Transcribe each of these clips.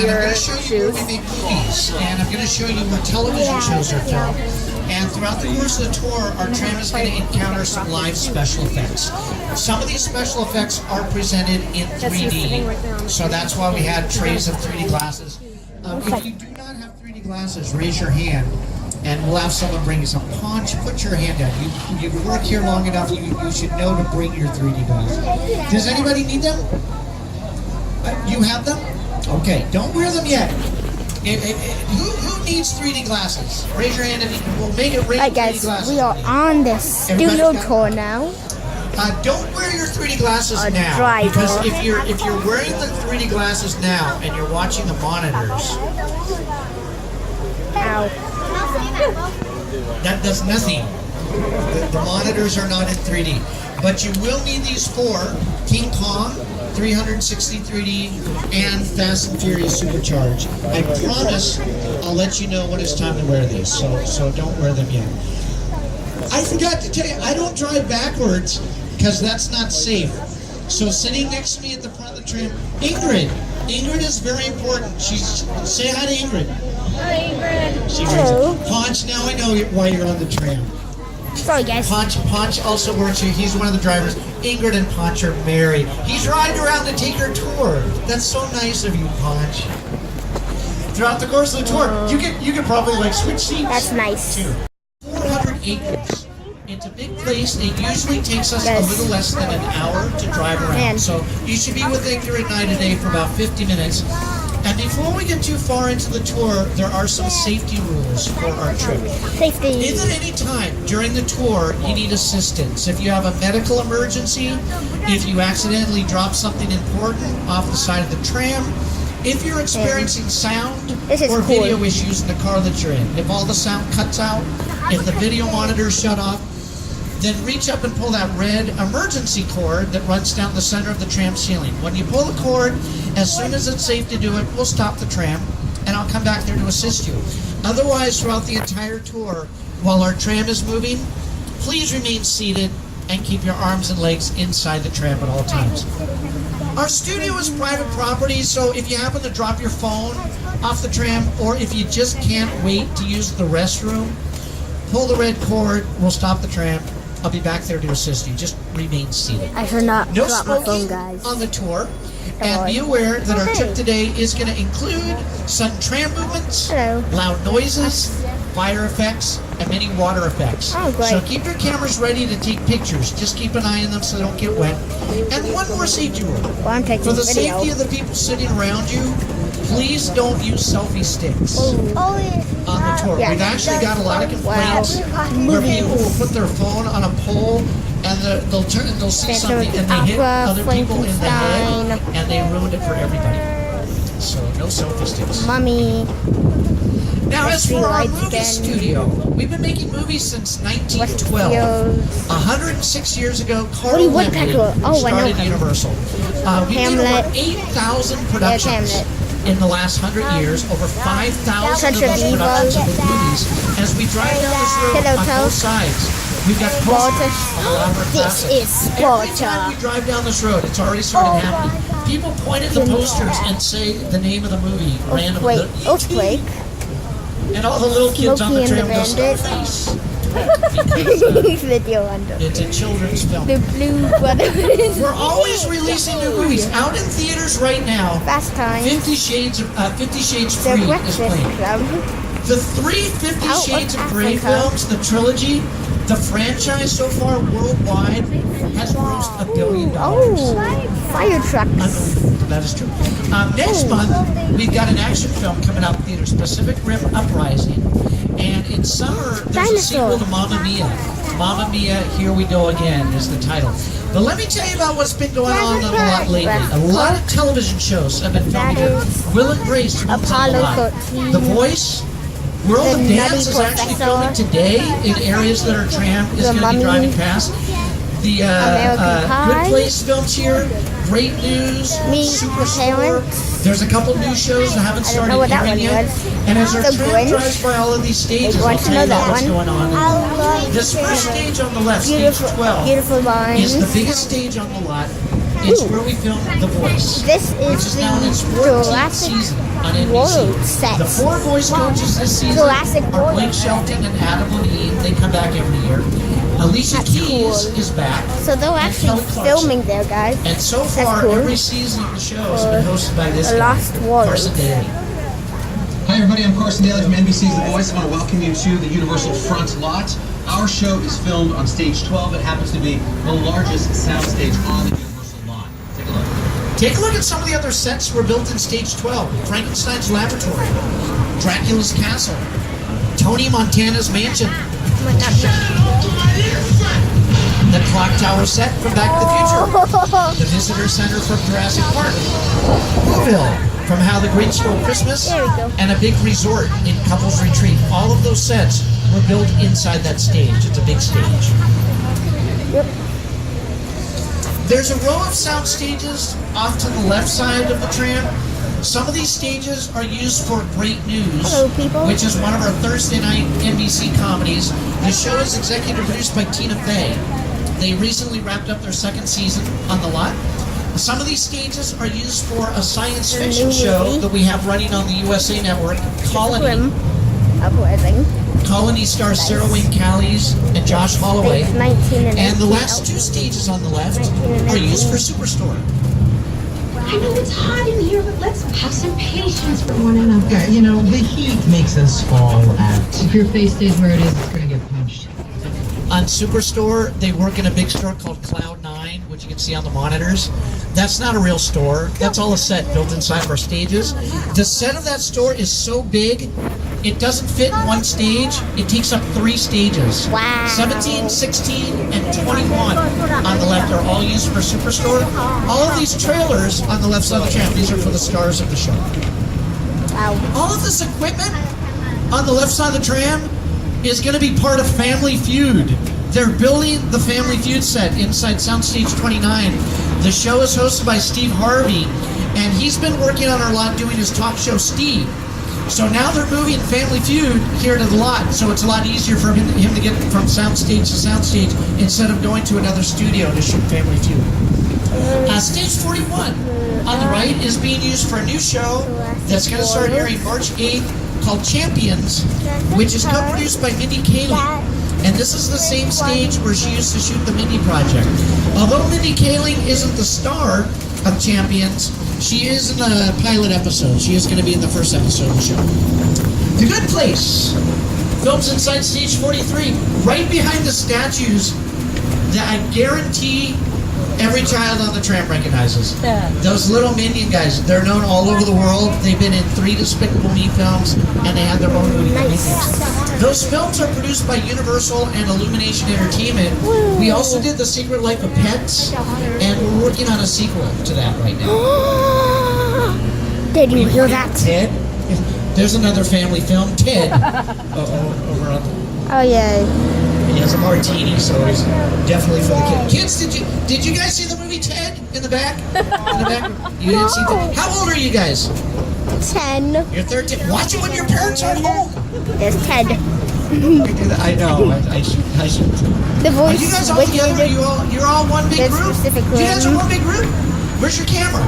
and I'm going your to show you shoes. where we make movies, and I'm going to show you where television shows are filmed. And throughout the course of the tour, our tram is going to encounter some live special effects. Some of these special effects are presented in 3D, so that's why we had trays of 3D glasses. If you do not have 3D glasses, raise your hand, and we'll have someone bring you some. Punch, put your hand down. You've worked here long enough, you should know to bring your 3D glasses. Does anybody need them? You have them? Okay, don't wear them yet. Who needs 3D glasses? Raise your hand if we'll make it rain 3D guys, glasses. we are on the studio tour now. Don't wear your 3D glasses A now, driver. because if you're wearing the 3D glasses now and you're watching the monitors, Ow. that does nothing. The monitors are not in 3D, but you will need these for King Kong, 360 3D, and Fast and Furious Supercharged. I promise I'll let you know when it's time to wear these, so don't wear them yet. I forgot to tell you, I don't drive backwards because that's not safe. So sitting next to me at the front of the tram, Ingrid. Ingrid is very important. Say hi to Ingrid. Hi, Ingrid. She Hello. Ponch, now I know why you're on the tram. Sorry, guys. Ponch also works here. He's one of the drivers. Ingrid and Ponch are married. He's riding around to take her tour. That's so nice of you, Ponch. Throughout the course of the tour, you could probably like switch seats. That's nice. Too. 400 acres. It's a big place. It usually takes us Yes. a little less than an hour to drive around. Man. So you should be with Ingrid and I today for about 50 minutes. And before we get too far into the tour, there are some safety rules for our trip. Safety. If at any time during the tour you need assistance, if you have a medical emergency, if you accidentally drop something important off the side of the tram, if you're experiencing sound This is or cool. video issues in the car that you're in, if all the sound cuts out, if the video monitor's shut off, then reach up and pull that red emergency cord that runs down the center of the tram ceiling. When you pull the cord, as soon as it's safe to do it, we'll stop the tram and I'll come back there to assist you. Otherwise, throughout the entire tour, while our tram is moving, please remain seated and keep your arms and legs inside the tram at all times. Our studio is private property, so if you happen to drop your phone off the tram, or if you just can't wait to use the restroom, pull the red cord, we'll stop the tram. I'll be back there to assist you. Just remain seated. I should not No drop my phone, smoking guys. on the tour. And be aware that our trip today is going to include sudden tram movements, Hello. loud noises, fire effects, and many water effects. Oh, great. So keep your cameras ready to take pictures. Just keep an eye on them so they don't get wet. And one more safety rule. Well, I'm taking For the video. safety of the people sitting around you, please don't use selfie sticks Oh, yeah. on the tour. Yeah. We've actually got a lot of complaints where people will put their phone on a pole and they'll see Phantom something of the and they hit Opera, other people in the head Frankenstein. and they ruined it for everybody. So no selfie sticks. Mommy. Now as see for our lights movie again. studio, we've been making movies since 1912. Studios. 106 years ago, Carl Woody Lampkin Woodpecker. Oh, I know started him. Universal. We did Hamlet. over 8,000 productions Hamlet. in the last 100 years, over 5,000 of Country those Beaver. productions of movies. As we drive down this road Hello, on Toad. both sides, we've got Water. posters of a lot of our This classics. is Every time water. we drive down this road, it's already started happening. People point at the posters and say the name of the movie randomly. Wait, earthquake. And all the little kids on the Smokey and tram the go, Bandit. Scarface. Because, Video under. it's a children's film. The Blue Brothers. We're always releasing new movies. Out in theaters right now, Fast Times. 50 Shades The 3 is Breakfast playing. Club. The three 50 Out of Shades of Grey Africa. films, the trilogy, the franchise so far worldwide has grossed $1 billion. Oh, fire trucks. Unbelievable. That is true. Next month, we've got an action film coming out in theaters, Pacific Rim Uprising. And in summer, there's a sequel to Mamma Mia. Mamma Mia, Here We Go Again is the title. But let me tell you about what's been going on a lot lately. A lot of television shows have been filmed here. Will and Grace runs on a Apollo lot. 13. The Voice, World The of Nutty Dance is actually Professor. filming today in areas that our tram is The going to be Mummy. driving past. The American Pie. Good Place films here. Great News. Me, Superstore. Parents. There's a couple new shows that haven't I don't started know what that airing one yet. was. And as our The tram Grinch. drives by all of these stages, You I'll want to tell know you that what's one? going on. This first stage on the left, stage Beautiful, 12, beautiful lines. is the biggest stage on the lot. It's where we filmed The Voice. This Which is is now in its the 14th Jurassic season on NBC. World set. The 4 voice coaches this season Jurassic are World. Blake Shelton and Adam Levine. They come back every year. Alicia That's Keys cool. is back. So they're And actually Kelly Clarkson. filming there, guys. And so That's far, cool. every season of the show has been hosted by this The guy, Lost World. Carson Daly. Hi everybody, I'm Carson Daly from NBC's The Voice. I want to welcome you to the Universal Front Lot. Our show is filmed on stage 12. It happens to be the largest soundstage on the Universal lot. Take a look. Take a look at some of the other sets were built in Stage 12. Frankenstein's Laboratory, Dracula's Castle, Tony Montana's Mansion, the Clock Tower set from Back to the Future, the Visitor Center from Jurassic Park, Whoville from How the Grinch Stole Christmas, There we go. and a big resort in Couples Retreat. All of those sets were built inside that stage. It's a big stage. Yep. There's a row of sound stages off to the left side of the tram. Some of these stages are used for Great News, Hello, people. which is one of our Thursday night NBC comedies. The show is executive produced by Tina Fey. They recently wrapped up their second season on the lot. Some of these stages are used for a science The fiction new show movie. that we have running on the USA Network, Colony. Grim Uprising. Colony stars Sarah Wayne Callies and Josh Holloway. Stage 19 And the last 2 stages on the left are used for Superstore. I know it's hot in here, but let's have some patience for one another. Yeah, you know, the heat makes us all out. If your face stays where it is, it's gonna get punched. On Superstore, they work in a big store called Cloud9, which you can see on the monitors. That's not a real store. That's all a set built inside of our stages. The set of that store is so big, it doesn't fit in one stage. It takes up 3 stages. Wow. 17, 16, and 21 on the left are all used for Superstore. All of these trailers on the left side of the tram, these are for the stars of the show. Wow. All of this equipment on the left side of the tram is going to be part of Family Feud. They're building the Family Feud set inside Soundstage 29. The show is hosted by Steve Harvey, and he's been working on our lot doing his talk show, Steve. So now they're moving Family Feud here to the lot, so it's a lot easier for him to get from soundstage to soundstage instead of going to another studio to shoot Family Feud. Stage 41 on the right is being used for a new show that's going to start airing March 8th called Champions, which is co-produced by Mindy Kaling. And this is the same stage where she used to shoot the Mindy Project. Although Mindy Kaling isn't the star of Champions, she is in the pilot episode. She is going to be in the first episode of the show. The Good Place films inside stage 43, right behind the statues that I guarantee every child on the tram recognizes. Those little minion guys, they're known all over the world. They've been in 3 Despicable Me films, and they have their own movie. Nice. Those films are produced by Universal and Illumination Entertainment. We also did The Secret Life of Pets, and we're working on a sequel to that right now. Did you hear that? Ted? There's another family film, Ted. Over on Oh yeah. He has a martini, so he's definitely for the kids. Kids, did you guys see the movie Ted in the back? In the back? You didn't see Ted? How old are you guys? 10. You're 13. Watch it when your parents aren't home. There's Ted. I know. I should. The Are voice you guys all with together? You're all one big This group? specific You guys are room. one big group? Where's your camera?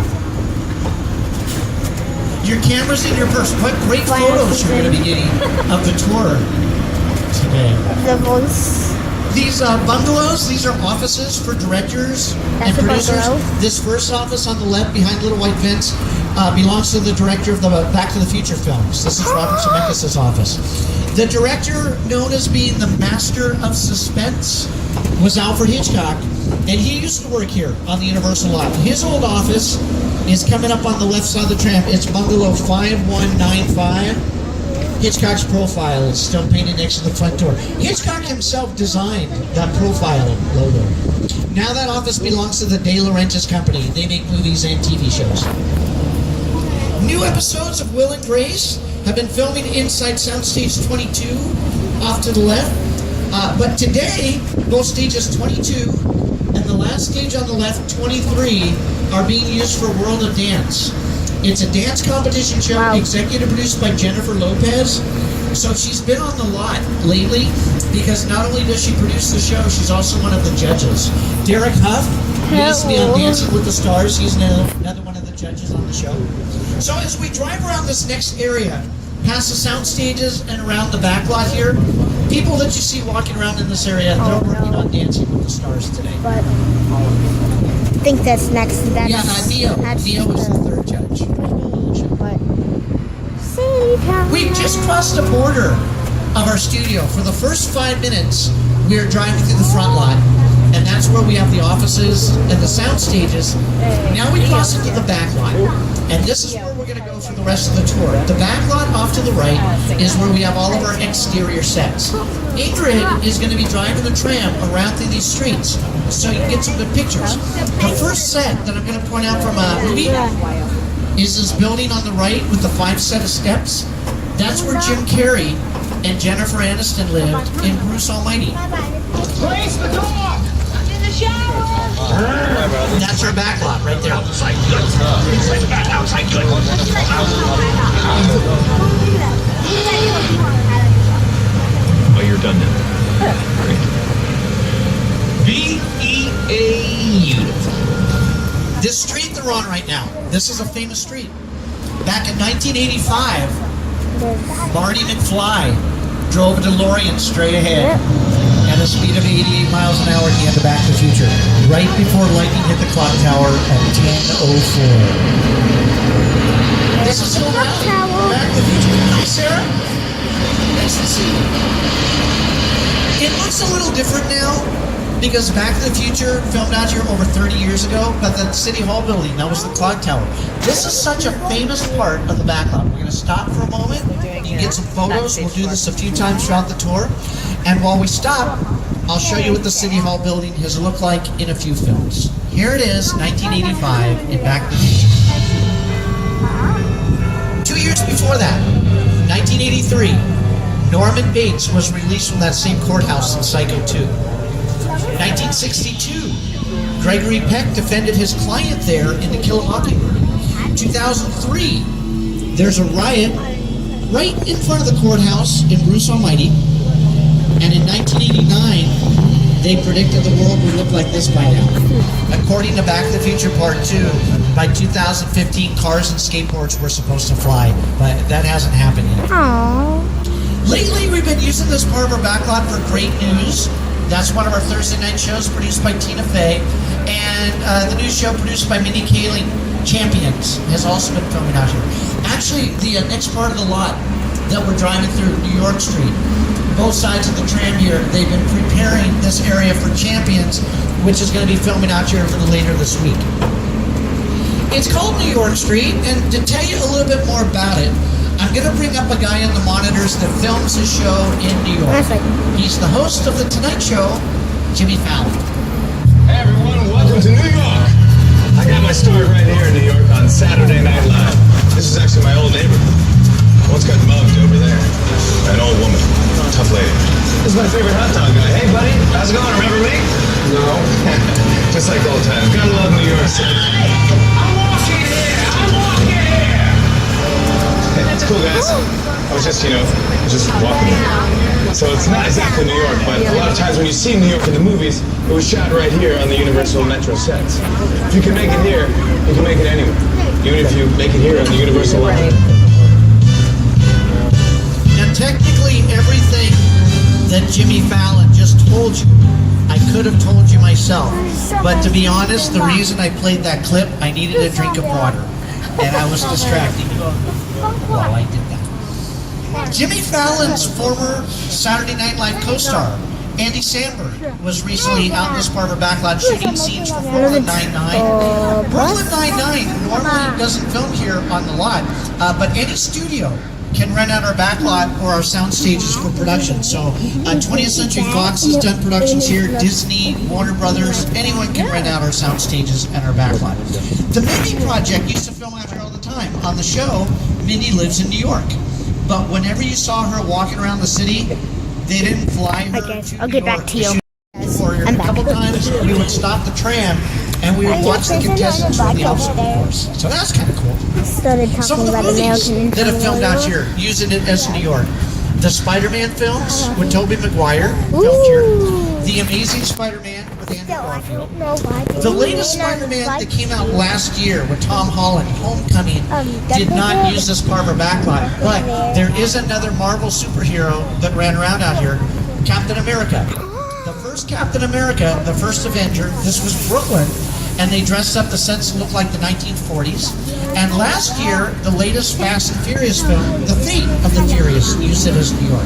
Your camera's in your purse. What great Wow, photos you're going to be getting of the tour today. The voice. These bungalows, these are offices for directors and That's a producers. bungalow. This first office on the left behind Little White Vents belongs to the director of the Back to the Future films. This is Robert Zemeckis' office. The director, known as being the master of suspense, was Alfred Hitchcock, and he used to work here on the Universal lot. His old office is coming up on the left side of the tram. It's bungalow 5195. Hitchcock's profile is still painted next to the front door. Hitchcock himself designed that profile logo. Now that office belongs to the De Laurentiis Company. They make movies and TV shows. New episodes of Will and Grace have been filming inside Soundstage 22, off to the left. But today, both stages 22 and the last stage on the left, 23, are being used for World of Dance. It's a dance competition show, Wow. executive produced by Jennifer Lopez. So she's been on the lot lately because not only does she produce the show, she's also one of the judges. Derek Huff He used to be on Dancing with the Stars. He's another one of the judges on the show. So as we drive around this next area, past the sound stages and around the back lot here, people that you see walking around in this area, they're working on Dancing with the Stars today. But I think that's next. That's, Yeah, Neo. that's Neo is the third judge. But City Town. We just crossed the border of our studio. For the first 5 minutes, we are driving through the front lot, and that's where we have the offices and the sound stages. Now we cross into the back lot, and this is where we're going to go for the rest of the tour. The back lot off to the right is where we have all of our exterior sets. Ingrid is going to be driving the tram around through these streets, so you can get some good pictures. The first set that I'm going to point out from a movie is this building on the right with the 5 set of steps. That's where Jim Carrey and Jennifer Aniston lived in Bruce Almighty. Raise the dog! I'm in the shower! That's our back lot right there. Outside good. Inside bad, outside good. Oh, you're done now. Great. B-E-A-U. This street they're on right now, this is a famous street. Back in 1985, Marty McFly drove a DeLorean straight ahead at a speed of 88 miles an hour at the end of Back to the Future, right before lightning hit the clock tower at 10:04. This is Hill Valley, Back to the Future. Hi, Sarah. Nice to see you. It looks a little different now because Back to the Future filmed out here over 30 years ago, but the City Hall building, that was the clock tower. This is such a famous part of the back lot. We're going to stop for a moment. You can get some photos. We'll do this a few times throughout the tour. And while we stop, I'll show you what the City Hall building has looked like in a few films. Here it is, 1985 in Back to the Future. 2 years before that, 1983, Norman Bates was released from that same courthouse in Psycho 2. 1962, Gregory Peck defended his client there in To Kill a Mockingbird. 2003, there's a riot right in front of the courthouse in Bruce Almighty. And in 1989, they predicted the world would look like this by now. According to Back to the Future Part 2, by 2015, cars and skateboards were supposed to fly, but that hasn't happened yet. Aww. Lately, we've been using this part of our backlot for great news. That's one of our Thursday night shows produced by Tina Fey. And the news show produced by Minnie Kaling, Champions, has also been filming out here. Actually, the next part of the lot that we're driving through, New York Street, both sides of the tram here, they've been preparing this area for Champions, which is going to be filming out here for the later this week. It's called New York Street, and to tell you a little bit more about it, I'm going to bring up a guy on the monitors that films his show in New York. He's the host of The Tonight Show, Jimmy Fallon. Hey everyone, welcome to New York. I got my story right here in New York on Saturday Night Live. This is actually my old neighborhood. Once got mugged over there. An old woman, tough lady. This is my favorite hot dog guy. Hey buddy, how's it going? Remember me? No. Just like old times. Gotta love New York City. I'm walking here. Hey, it's cool guys. I was just walking. So it's not exactly New York, but a lot of times when you see New York in the movies, it was shot right here on the Universal Metro sets. If you can make it here, you can make it anywhere. Even if you make it here on the Universal line. Now, technically, everything that Jimmy Fallon just told you, I could have told you myself. But to be honest, the reason I played that clip, I needed a drink of water. And I was distracting you while I did that. Jimmy Fallon's former Saturday Night Live co-star, Andy Samberg, was recently out in this part of our backlot shooting scenes for Brooklyn Nine-Nine. Brooklyn Nine-Nine normally doesn't film here on the lot, but any studio can rent out our backlot or our sound stages for production. So 20th Century Fox has done productions here, Disney, Warner Brothers, anyone can rent out our sound stages and our backlot. The Mindy Project used to film out here all the time. On the show, Mindy lives in New York. But whenever you saw her walking around the city, they didn't fly her Okay, to I'll New get York back to you. for her. I'm A back. couple times we would stop the tram and we would watch the contestants run the obstacle course. So that's kind of cool. Started Some of talking the about movies American that have filmed out Influencer. here, using it as New York. The Spider-Man films with Tobey Maguire, filmed here. The Amazing Spider-Man, with Andrew Still, I Garfield. don't know why. The latest Spider-Man that came out last year with Tom Holland, Homecoming, did not use this Carver backlight. But there is another Marvel superhero that ran around out here, Captain America. The first Captain America, the first Avenger, this was Brooklyn, and they dressed up the sets to look like the 1940s. And last year, the latest Fast and Furious film, The Fate of the Furious, used it as New York.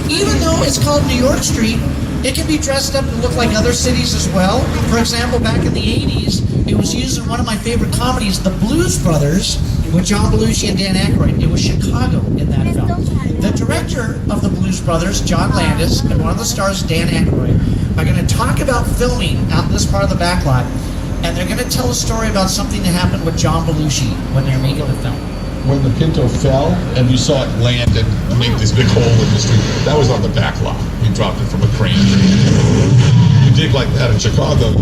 Even though it's called New York Street, it can be dressed up and look like other cities as well. For example, back in the 80s, it was used in one of my favorite comedies, The Blues Brothers, with John Belushi and Dan Aykroyd. It was Chicago in that film. The director of The Blues Brothers, John Landis, and one of the stars, Dan Aykroyd, are going to talk about filming out in this part of the backlot, and they're going to tell a story about something that happened with John Belushi when they were making the film. When the Pinto fell and you saw it land and make this big hole in the street, that was on the back lot. We dropped it from a crane. You dig like that in Chicago.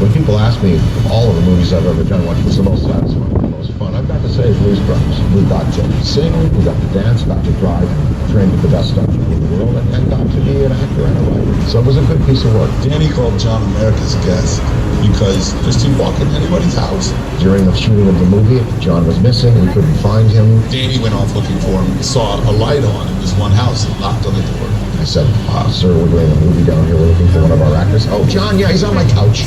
When people ask me all of the movies I've ever done, what was the most satisfying, the most fun, I've got to say Blues Brothers. We got to sing, we got to dance, got to drive, train with the best stuntmen in the world, and got to be an actor and a writer. So it was a good piece of work. Danny called John America's Guest because just he walk in anybody's house. During the shooting of the movie, John was missing, we couldn't find him. Danny went off looking for him, saw a light on in this one house and knocked on the door. I said, sir, we're doing a movie down here, we're looking for one of our actors. Oh, John, yeah, he's on my couch.